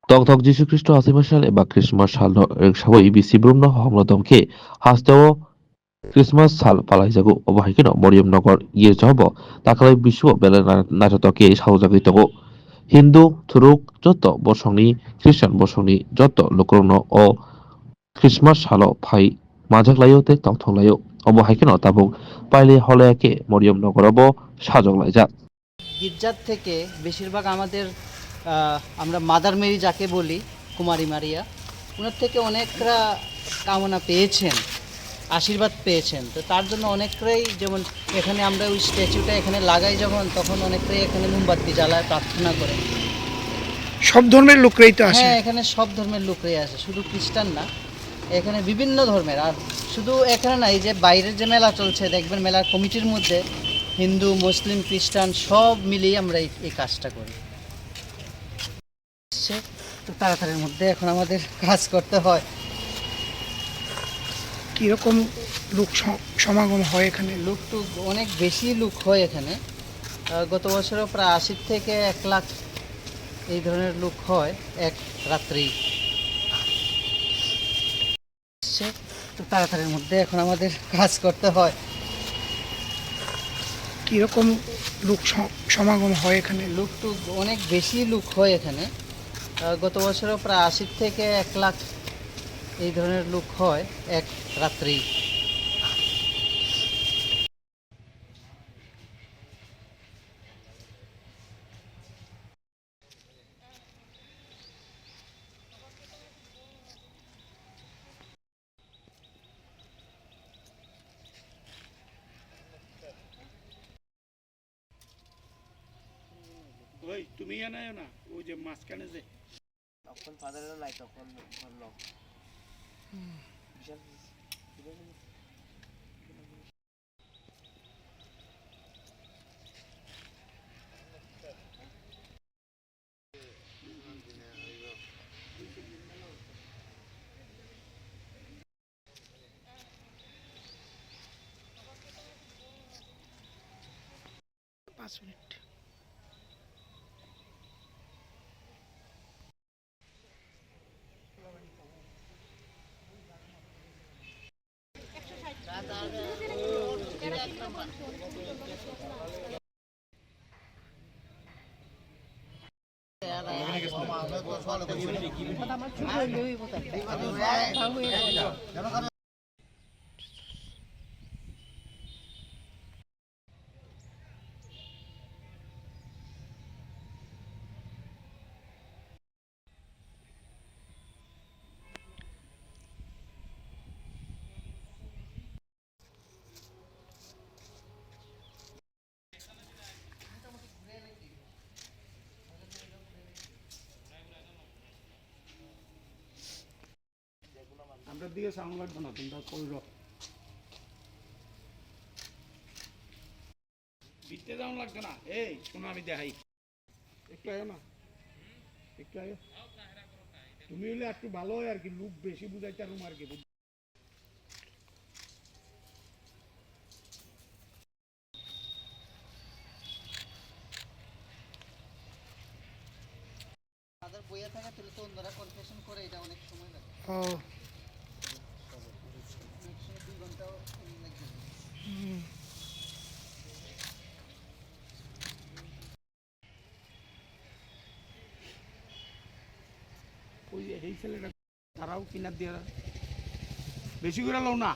덕덕 지수 그리스도 아세마샬 에바 크리스마스 살 샤고 이비시 브룸노 함로덤케 하스테오 크리스마স সাল পালাইজাগো অবহাইকেন মরিয়মনগর ইয়ে জব তাকালাই বিশ্ব বেলা নাটকে সাউজাগৈতগো হিন্দু থুরুক যত বসংনি খ্রিস্টান বসংনি যত লোকরন ও খ্রিসমাস সাল ফাই মাঝাকলাইতে তংথংলাইও অবহাইকেন তাবুক পাইলে হলায়াকে মরিয়মনগরব সাজংলাইজা গির্জার থেকে বেশিরভাগ আমাদের আমরা মাদার মেরি যাকে বলি, কুমারী মারিয়া, ওনার থেকে অনেকরা কামনা পেয়েছেন, আশীর্বাদ পেয়েছেন। তো তার জন্য অনেকরাই, যেমন এখানে আমরা ওই স্ট্যাচুটা এখানে লাগাই যখন, তখন অনেকরাই এখানে মোমবাতি জ্বালায় প্রার্থনা করে। সব ধর্মের লোকরাই তো আসে? হ্যাঁ, এখানে সব ধর্মের লোকরাই আসে, শুধু খ্রিস্টান না, এখানে বিভিন্ন ধর্মের। আর শুধু এখানে না, এই যে বাইরের যে মেলা চলছে দেখবেন, মেলার কমিটির মধ্যে হিন্দু, মুসলিম, খ্রিস্টান সব মিলিয়ে আমরা এই কাজটা করি। তো তাড়াতাড়ির মধ্যে এখন আমাদের কাজ করতে হয়। কীরকম লোক সমাগম হয় এখানে? লোক তো অনেক বেশি লোক হয় এখানে। গত বছরও প্রায় 80 থেকে 1 লাখ এই ধরনের লোক হয় এক রাত্রেই। তো তাড়াতাড়ির মধ্যে এখন আমাদের কাজ করতে হয়। কীরকম লোক সমাগম হয় এখানে? লোক তো অনেক বেশি লোক হয় এখানে। গত বছরও প্রায় 80 থেকে 1 লাখ এই ধরনের লোক হয় এক রাত্রেই। ওই তুমি আনায় না, ওই যে মাঝখানে যে তখন ফাদারের লাই তখন ধরলো বিশাল। পাঁচ মিনিট। আমরা দিয়ে সাউন্ড লাগবে না, তোমরা করো বিতে যাওয়া লাগবে না। এই শোনো, আমি দেখাই, একটু আয় না, একটু আয়। তুমি হলে একটু ভালো হয় আর কি, লোক বেশি বুঝাইতে আর আর কি। তাদের বইয়ে থাকে তাহলে তো অন্যরা কনফেশন করে, এটা অনেক সময় লাগে। ও, অনেক সময় 2 ঘন্টাও লাগবে। ওই এই ছেলেটা তারাও কিনার দিয়ে বেশি করে লও না।